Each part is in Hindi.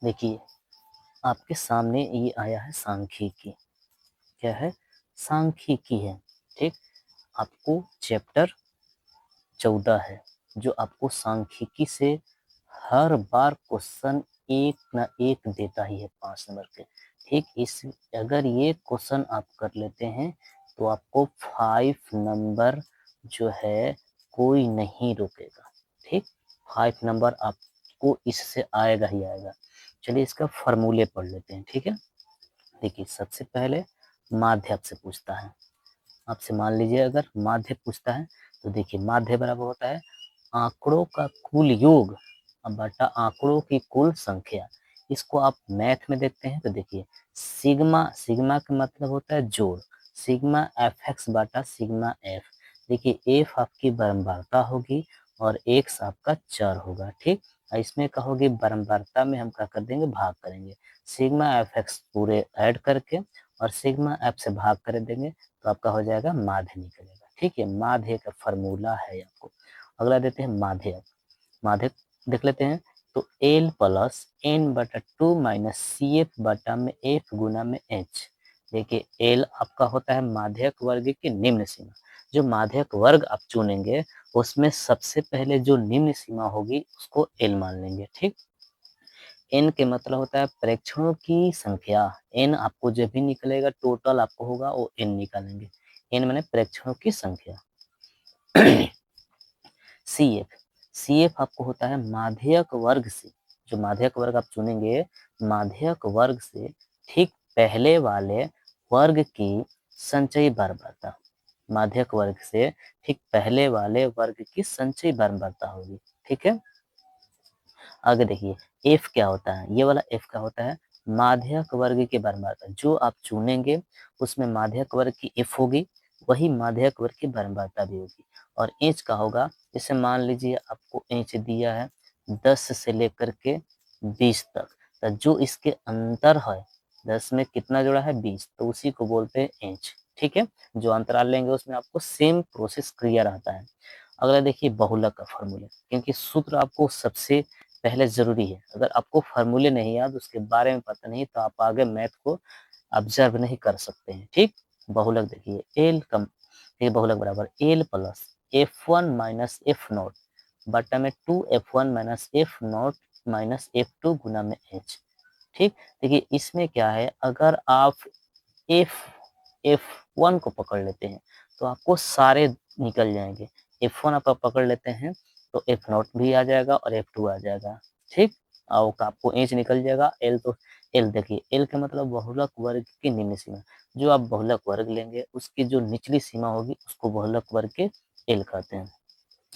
देखिए आपके सामने ये आया है सांख्यिकी। क्या है? सांख्यिकी है। ठीक, आपको चैप्टर 14 है जो आपको सांख्यिकी से हर बार क्वेश्चन एक ना एक देता ही है 5 नंबर के। ठीक, इस अगर ये क्वेश्चन आप कर लेते हैं तो आपको 5 नंबर जो है कोई नहीं रोकेगा। ठीक, 5 नंबर आपको इससे आएगा ही आएगा। चलिए इसका फॉर्मूले पढ़ लेते हैं। ठीक है, देखिए सबसे पहले माध्य आपसे पूछता है। आपसे मान लीजिए अगर माध्य पूछता है तो देखिए माध्य बराबर होता है आंकड़ों का कुल योग बटा आंकड़ों की कुल संख्या। इसको आप मैथ में देखते हैं तो देखिए सिग्मा, सिग्मा का मतलब होता है जोड़, सिग्मा एफ एक्स बटा सिग्मा एफ। देखिए एफ आपकी बारंबारता होगी और एक्स आपका चर होगा। ठीक, इसमें कहोगे बारंबारता में हम क्या कर देंगे, भाग करेंगे। सिग्मा एफ एक्स पूरे ऐड करके और सिग्मा एफ से भाग कर देंगे तो आपका हो जाएगा माध्य निकलेगा। ठीक है, माध्य का फॉर्मूला है आपको। अगला देते हैं माध्य। माध्य देख लेते हैं तो एल प्लस एन बटा 2 माइनस सी एफ बटा में एफ गुना में एच। देखिए एल आपका होता है माध्यक वर्ग की निम्न सीमा। जो माध्यक वर्ग आप चुनेंगे उसमें सबसे पहले जो निम्न सीमा होगी उसको एल मान लेंगे। ठीक, एन के मतलब होता है प्रेक्षणों की संख्या। एन आपको जब भी निकलेगा टोटल आपको होगा वो एन निकालेंगे। एन माने प्रेक्षणों की संख्या। सी एफ, सी एफ आपको होता है माध्यक वर्ग से, जो माध्यक वर्ग आप चुनेंगे माध्यक वर्ग से ठीक पहले वाले वर्ग की संचयी बारंबारता। माध्यक वर्ग से ठीक पहले वाले वर्ग की संचयी बारंबारता होगी। ठीक है, आगे देखिए एफ क्या होता है, ये वाला एफ क्या होता है माध्यक वर्ग के बारंबारता। जो आप चुनेंगे उसमें माध्यक वर्ग की एफ होगी, वही माध्यक वर्ग की बारंबारता भी होगी। और एच का होगा, जैसे मान लीजिए आपको एच दिया है 10 से लेकर के 20 तक, तो जो इसके अंतर है 10 में कितना जोड़ा है 20, तो उसी को बोलते हैं एच। ठीक है, जो अंतराल लेंगे उसमें आपको सेम प्रोसेस क्रिया रहता है। अगला देखिए बहुलक का फॉर्मूला, क्योंकि सूत्र आपको सबसे पहले जरूरी है। अगर आपको फार्मूले नहीं याद, उसके बारे में पता नहीं, तो आप आगे मैथ को ऑब्जर्व नहीं कर सकते हैं। ठीक, बहुलक देखिए एल कम, ये बहुलक बराबर L plus F one minus F naught बटा में 2 F one minus F naught minus F two गुना में एच। ठीक, देखिए इसमें क्या है, अगर आप एफ एफ वन को पकड़ लेते हैं तो आपको सारे निकल जाएंगे। एफ वन आप पकड़ लेते हैं तो एफ नॉट भी आ जाएगा और एफ टू आ जाएगा। ठीक, और आपको एच निकल जाएगा। एल तो एल देखिए एल का मतलब बहुलक वर्ग की निम्न सीमा। जो आप बहुलक वर्ग लेंगे उसकी जो निचली सीमा होगी उसको बहुलक वर्ग के एल कहते हैं।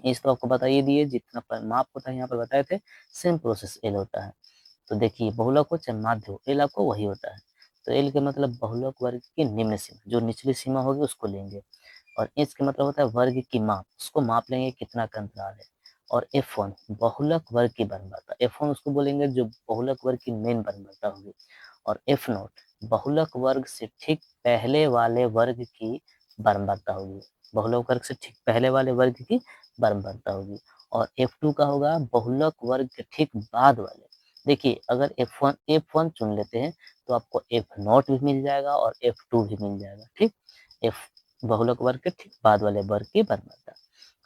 इस तो आपको बता ही दिए, जितना माप होता है यहाँ पर बताए थे, सेम प्रोसेस एल होता है। तो देखिए बहुलक हो चाहे माध्य हो, एल आपको वही होता है। तो एल के मतलब बहुलक वर्ग की निम्न सीमा, जो निचली सीमा होगी उसको लेंगे। और एच के मतलब होता है वर्ग की माप, उसको माप लेंगे कितना का अंतराल है। और एफ वन बहुलक वर्ग की बारंबारता, एफ वन उसको बोलेंगे जो बहुलक वर्ग की मेन बारंबारता होगी। और एफ नॉट बहुलक वर्ग से ठीक पहले वाले वर्ग की बारंबारता होगी। बहुलक वर्ग से ठीक पहले वाले वर्ग की बारंबारता होगी। और एफ टू का होगा बहुलक वर्ग के ठीक बाद वाले। देखिए अगर एफ वन चुन लेते हैं तो आपको एफ नॉट भी मिल जाएगा और एफ टू भी मिल जाएगा। ठीक, एफ बहुलक वर्ग के ठीक बाद वाले वर्ग की बारंबारता।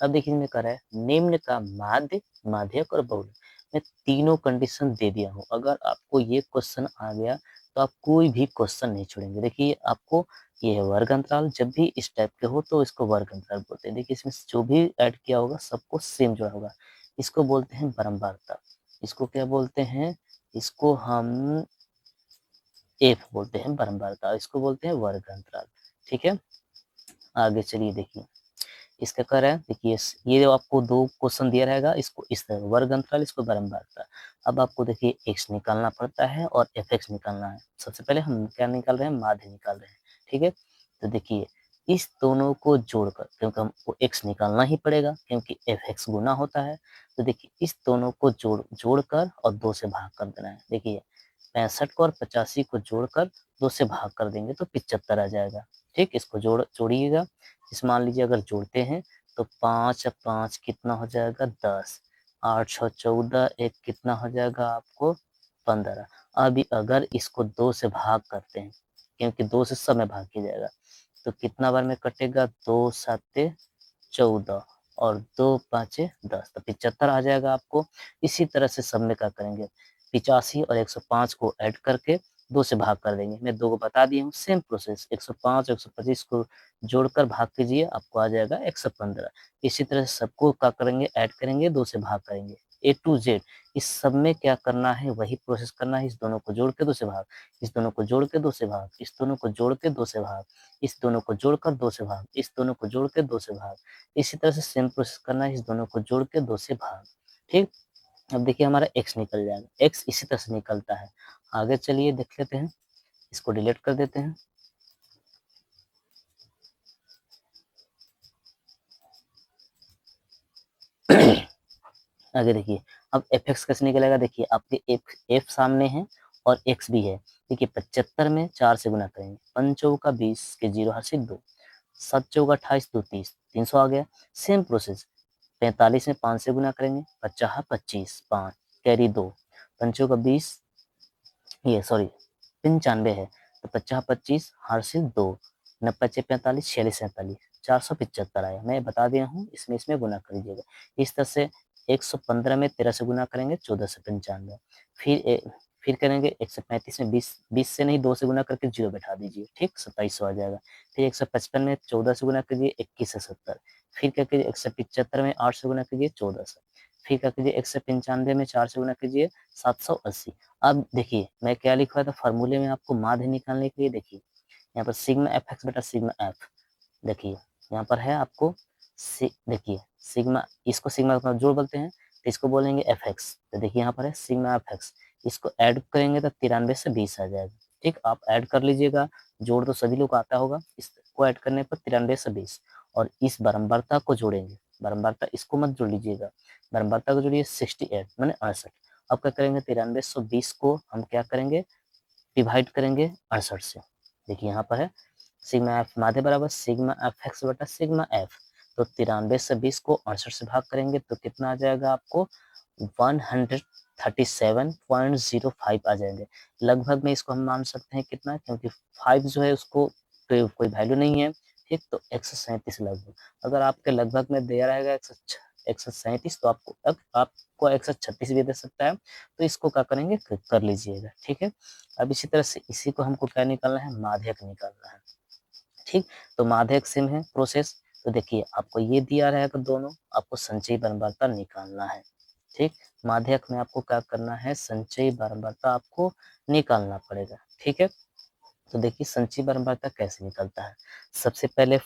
अब देखिए मैं कह रहा है निम्न का माध्य, माध्यक और बहुलक, मैं तीनों कंडीशन दे दिया हूँ। अगर आपको ये क्वेश्चन आ गया तो आप कोई भी क्वेश्चन नहीं छोड़ेंगे। देखिए आपको ये है वर्ग अंतराल, जब भी इस टाइप के हो तो इसको वर्ग अंतराल बोलते हैं। देखिए इसमें जो भी ऐड किया होगा सबको सेम जोड़ा होगा। इसको बोलते हैं बारंबारता। इसको क्या बोलते हैं, इसको हम एफ बोलते हैं बारंबारता, इसको बोलते हैं वर्ग अंतराल। ठीक है, आगे चलिए देखिए इसका कर है। देखिए ये आपको दो क्वेश्चन दिया रहेगा, इसको इस तरह वर्ग अंतराल, इसको बारंबारता। अब आपको देखिए एक्स निकालना पड़ता है और एफ एक्स निकालना है। सबसे पहले हम क्या निकाल रहे हैं, माध्य निकाल रहे हैं। ठीक है, तो देखिए इस दोनों को जोड़कर, क्योंकि हमको एक्स निकालना ही पड़ेगा क्योंकि एफ एक्स गुना होता है, तो देखिए इस दोनों को जोड़कर और 2 से भाग कर देना है। देखिए 65 को और 85 को जोड़कर 2 से भाग कर देंगे तो 75 आ जाएगा। ठीक, इसको जोड़िएगा। इस मान लीजिए अगर जोड़ते हैं तो 5 और 5 कितना हो जाएगा 10, 8 6 14, एक कितना हो जाएगा आपको 15। अभी अगर इसको 2 से भाग करते हैं, क्योंकि 2 से सब में भाग किया जाएगा, तो कितना बार में कटेगा, 2 7 14 और 2 5 10, तो 75 आ जाएगा आपको। इसी तरह से सब में क्या करेंगे, 85 और 105 को ऐड करके 2 से भाग कर देंगे। मैं 2 को बता दिया हूँ, सेम प्रोसेस 105 और 125 को जोड़कर भाग कीजिए, आपको आ जाएगा 115। इसी तरह से सबको क्या करेंगे, ऐड करेंगे, 2 से भाग करेंगे, ए टू जेड। इस सब में क्या करना है, वही प्रोसेस करना है। इस दोनों को जोड़ के 2 से भाग, इस दोनों को जोड़ के 2 से भाग, इस दोनों को जोड़ के 2 से भाग, इस दोनों को जोड़कर 2 से भाग, इस दोनों को जोड़ के 2 से भाग। इसी तरह से सेम प्रोसेस करना है, इस दोनों को जोड़ के 2 से भाग। ठीक, अब देखिए हमारा x निकल जाएगा, x इसी तरह से निकलता है। आगे चलिए देख लेते हैं, इसको डिलीट कर देते हैं। आगे देखिए, अब एफ एक्स कैसे निकलेगा, देखिए आपके एफ सामने है और एक्स भी है। देखिए 75 में 4 से गुना करेंगे, 5 चौका 20 के 0 हर 2, 7 चौका 28 2 30, 300 आ गया। सेम प्रोसेस 45 में 5 से गुना करेंगे, 50 25 5 कैरी 2, 5 चौका 20, ये सॉरी 95 है, तो 50 25 हर 2, 90 45 46 47, 475 आया। मैं बता दिया हूँ, इसमें इसमें गुना कर दीजिएगा। इस तरह से 115 में 13 से गुना करेंगे, 14 से 95। फिर करेंगे 135 में 20 से नहीं 2 से गुना करके 0 बैठा दीजिए, ठीक 2700 आ जाएगा। फिर 155 में 14 से गुना कीजिए, 21 से 70। फिर क्या कीजिए 175 में 8 से गुना कीजिए, 14 से। फिर क्या कीजिए 195 में 4 से गुना कीजिए, 780। अब देखिए मैं क्या लिखा था फॉर्मूले में आपको माध्य निकालने के लिए, देखिए यहाँ पर सिग्मा एफ एक्स बटा सिग्मा एफ, देखिए यहाँ पर है आपको देखिए सिग्मा, इसको सिग्मा का जोड़ बोलते हैं, तो इसको बोलेंगे एफ एक्स। तो देखिए यहाँ पर है सिग्मा एफ एक्स, इसको ऐड करेंगे तो 93 से 20 आ जाएगा। ठीक, आप ऐड कर लीजिएगा, जोड़ तो सभी लोग को आता होगा, इसको ऐड करने पर 93 से 20, और इस बारंबारता को जोड़ेंगे। बारंबारता इसको मत जोड़ लीजिएगा, बारंबारता को जोड़िए 68 मैंने 68। अब क्या करेंगे 9320 को हम क्या करेंगे, डिवाइड करेंगे 68 से। देखिए यहाँ पर है सिग्मा एफ माध्य बराबर सिग्मा एफ एक्स बटा सिग्मा एफ, तो 93 से 20 को 68 से भाग करेंगे तो कितना आ जाएगा आपको 137.05 आ जाएंगे। लगभग में इसको हम मान सकते हैं कितना, क्योंकि 5 जो है उसको कोई वैल्यू नहीं है, ठीक, तो 137 लगभग। अगर आपके लगभग में दिया रहेगा 137, तो आपको 136 भी दे सकता है, तो इसको क्या करेंगे कर लीजिएगा। ठीक है, अब इसी तरह से इसी को हमको क्या निकालना है, माध्यक निकालना है। ठीक, तो माध्यक सिम है प्रोसेस, तो देखिए आपको ये दिया रहेगा दोनों, आपको संचयी बारंबारता निकालना है। ठीक, माध्यक में आपको क्या करना है, संचयी बारंबारता आपको निकालना पड़ेगा। ठीक है, तो देखिए संचयी बारंबारता कैसे निकलता है, सबसे पहले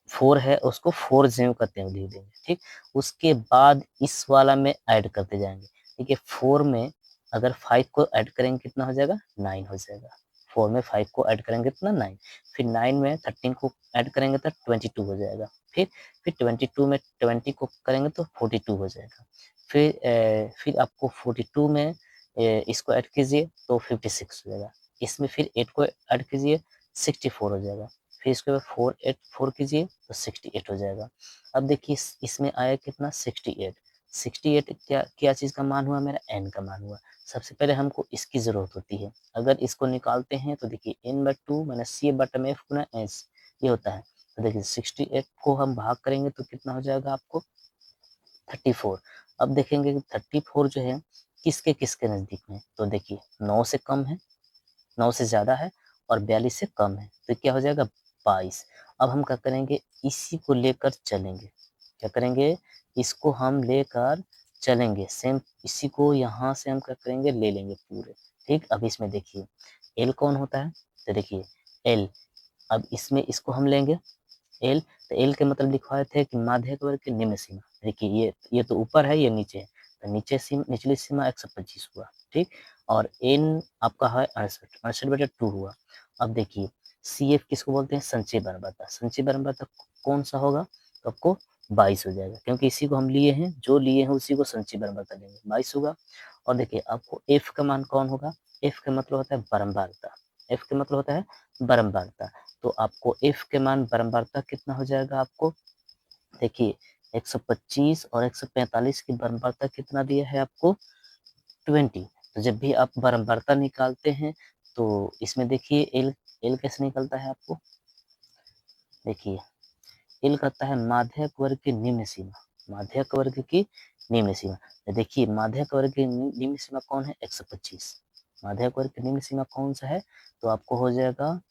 4 है उसको 4 जेम करते हुए लिख देंगे। ठीक, उसके बाद इस वाला में ऐड करते जाएंगे। ठीक है, 4 में अगर 5 को ऐड करेंगे कितना हो जाएगा, 9 हो जाएगा। 4 में 5 को ऐड करेंगे कितना, 9। फिर 9 में 13 को ऐड करेंगे तो 22 हो जाएगा। फिर 22 में 20 को करेंगे तो 42 हो जाएगा। फिर आपको 42 में इसको ऐड कीजिए तो 56 हो जाएगा। इसमें फिर 8 को ऐड कीजिए 64 हो जाएगा। फिर इसके बाद 4 कीजिए तो 68 हो जाएगा। अब देखिए इसमें आया कितना, 68। 68 क्या चीज़ का मान हुआ, मेरा n का मान हुआ। सबसे पहले हमको इसकी ज़रूरत होती है। अगर इसको निकालते हैं तो देखिए n/2 माइनस c बटा में f गुना s ये होता है। तो देखिए 68 को हम भाग करेंगे तो कितना हो जाएगा आपको 34। अब देखेंगे कि 34 जो है किसके किसके नज़दीक में, तो देखिए 9 से कम है, 9 से ज़्यादा है, और 42 से कम है, तो क्या हो जाएगा 22। अब हम क्या करेंगे, इसी को लेकर चलेंगे। क्या करेंगे, इसको हम लेकर चलेंगे, सेम इसी को यहाँ से हम क्या करेंगे, ले लेंगे पूरे। ठीक, अब इसमें देखिए एल कौन होता है, तो देखिए एल, अब इसमें इसको हम लेंगे एल, तो एल के मतलब लिखवाए थे कि माध्यक वर्ग की निम्न सीमा। देखिए ये तो ऊपर है, ये नीचे है, तो निचली सीमा 125 हुआ। ठीक, और एन आपका है 68, 68/2 हुआ। अब देखिए सी एफ किसको बोलते हैं, संचयी बारंबारता। संचयी बारंबारता कौन सा होगा, तो आपको 22 हो जाएगा, क्योंकि इसी को हम लिए हैं, जो लिए हैं उसी को संचयी बारंबारता लेंगे, 22 होगा। और देखिए आपको एफ का मान कौन होगा, एफ का मतलब होता है बारंबारता, एफ का मतलब होता है बारंबारता। तो आपको f के मान बारंबारता कितना हो जाएगा आपको, देखिए 125 और 145 की बारंबारता कितना दिया है आपको 20, तो जब भी आप बारंबारता निकालते हैं तो इसमें देखिए एल एल कैसे निकलता है आपको, देखिए एल कहता है माध्यक वर्ग की निम्न सीमा, माध्यक वर्ग की निम्न सीमा। तो देखिए माध्यक वर्ग की निम्न सीमा कौन है, 125। माध्यक वर्ग की निम्न सीमा कौन सा है, तो आपको हो जाएगा,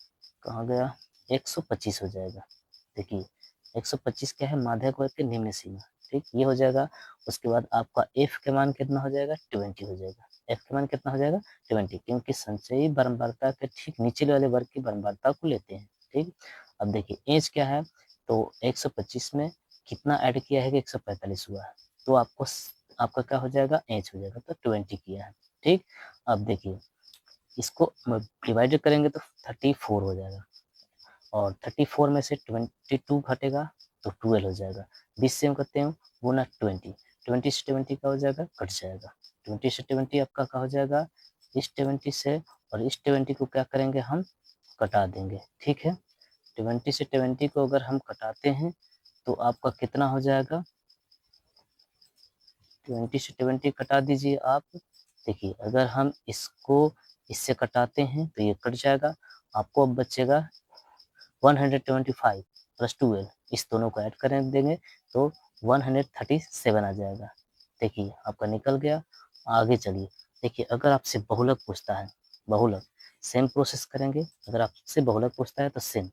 कहाँ गया, 125 हो जाएगा। देखिए 125 क्या है, माध्यक वर्ग की निम्न सीमा, ठीक, ये हो जाएगा। उसके बाद आपका एफ के मान कितना हो जाएगा, 20 हो जाएगा। एफ के मान कितना हो जाएगा, 20, क्योंकि संचयी बारंबारता के ठीक नीचे वाले वर्ग की बारंबारता को लेते हैं, ठीक। अब देखिए एज क्या है, तो 125 में कितना ऐड किया है कि 145 हुआ है, तो आपको आपका क्या हो जाएगा, एच हो जाएगा, तो 20 किया है, ठीक। अब देखिए इसको डिवाइड करेंगे तो 34 हो जाएगा, और 34 में से 22 घटेगा तो 12 हो जाएगा। 20 से हम करते हैं गुना 20, 20 से 20 का हो जाएगा, कट जाएगा। 20 से 20 आपका क्या हो जाएगा, इस 20 से और इस 20 को क्या करेंगे, हम कटा देंगे, ठीक है। 20 से 20 को अगर हम कटाते हैं तो आपका कितना हो जाएगा, 20 से 20 कटा दीजिए आप। देखिए अगर हम इसको इससे कटाते हैं तो ये कट जाएगा, आपको अब बचेगा 125 प्लस 12, इस दोनों को ऐड करें देंगे तो 137 आ जाएगा। देखिए आपका निकल गया। आगे चलिए, देखिए अगर आपसे बहुलक पूछता है, बहुलक सेम प्रोसेस करेंगे, अगर आपसे बहुलक पूछता है तो सेम।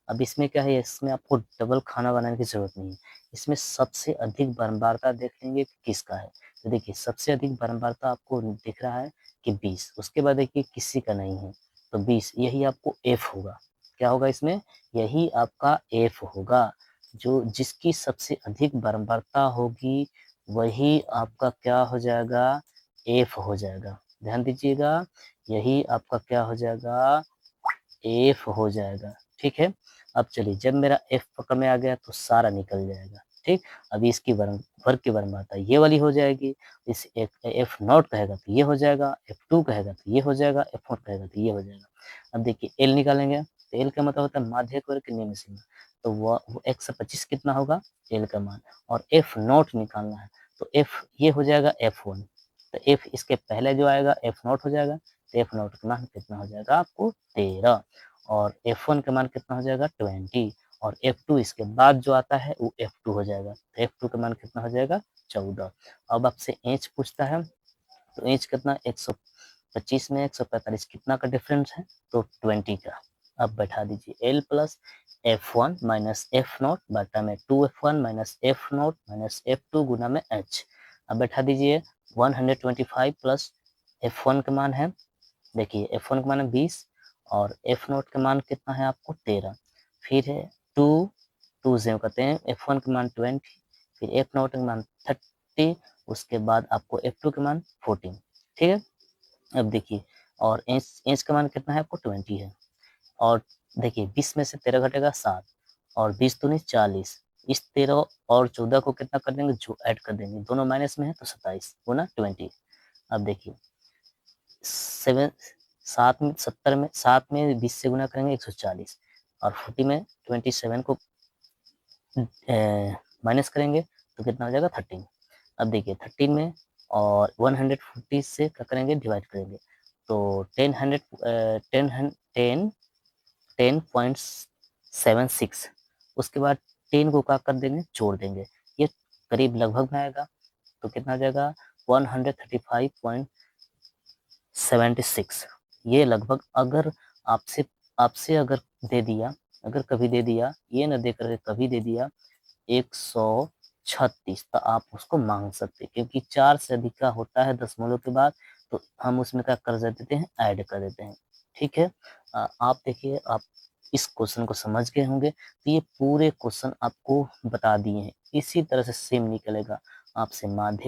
अब इसमें क्या है, इसमें आपको डबल खाना बनाने की जरूरत नहीं है, इसमें सबसे अधिक बारंबारता देख लेंगे कि किसका है। तो देखिए सबसे अधिक बारंबारता आपको दिख रहा है कि 20, उसके बाद देखिए किसी का नहीं है तो 20, यही आपको एफ होगा। क्या होगा इसमें, यही आपका एफ होगा, जो जिसकी सबसे अधिक बारंबारता होगी वही आपका क्या हो जाएगा, एफ हो जाएगा। ध्यान दीजिएगा, यही आपका क्या हो जाएगा, एफ हो जाएगा, ठीक है। अब चलिए जब मेरा एफ पकड़ में आ गया तो सारा निकल जाएगा, ठीक। अभी इसकी वर्ग की बारंबारता ये वाली हो जाएगी, इस एफ नॉट कहेगा तो ये हो जाएगा, F2 कहेगा तो ये हो जाएगा, F1 कहेगा तो ये हो जाएगा। अब देखिए एल निकालेंगे तो एल का मतलब होता है माध्यक वर्ग की निम्न सीमा, तो वो 125 कितना होगा एल का मान, और एफ नॉट निकालना है तो एफ ये हो जाएगा F1, तो एफ इसके पहले जो आएगा एफ नॉट हो जाएगा, तो एफ नॉट का मान कितना हो जाएगा आपको 13, और F1 का मान कितना हो जाएगा 20, और F2 इसके बाद जो आता है वो F2 हो जाएगा, तो F2 का मान कितना हो जाएगा 14। अब आपसे एच पूछता है तो एच कितना, 125 में 145 कितना का डिफरेंस है, तो 20 का। अब बैठा दीजिए L plus F1 minus F naught बटा में 2F1 minus F naught minus F2 गुना में एच। अब बैठा दीजिए 125 प्लस F1 का मान है, देखिए F1 का मान है 20 और एफ नॉट का मान कितना है आपको 13, फिर है 2 से करते हैं F1 का मान 20, फिर एफ नॉट का मान 30, उसके बाद आपको F2 का मान 14, ठीक है। अब देखिए और एच का मान कितना है आपको 20 है, और देखिए 20 में से 13 घटेगा 7, और 20 दूनी 40, इस 13 और 14 को कितना कर देंगे, जो ऐड कर देंगे, दोनों माइनस में है तो 27 गुना 20। अब देखिए 70 में 7 में 20 से गुना करेंगे 140, और 40 में 27 को माइनस करेंगे तो कितना हो जाएगा 13। अब देखिए 13 में और 140 से क्या करेंगे, डिवाइड करेंगे तो 10.76, उसके बाद 10 को क्या कर देंगे, जोड़ देंगे, ये करीब लगभग में आएगा तो कितना हो जाएगा 135.76। ये लगभग अगर आपसे आपसे अगर दे दिया, अगर कभी दे दिया, ये न दे करके कभी दे दिया 136, तो आप उसको मांग सकते हैं, क्योंकि 4 से अधिक का होता है दशमलव के बाद तो हम उसमें क्या कर देते हैं, ऐड कर देते हैं, ठीक है। आप देखिए आप इस क्वेश्चन को समझ गए होंगे, तो ये पूरे क्वेश्चन आपको बता दिए हैं, इसी तरह से सेम निकलेगा आपसे माध्यक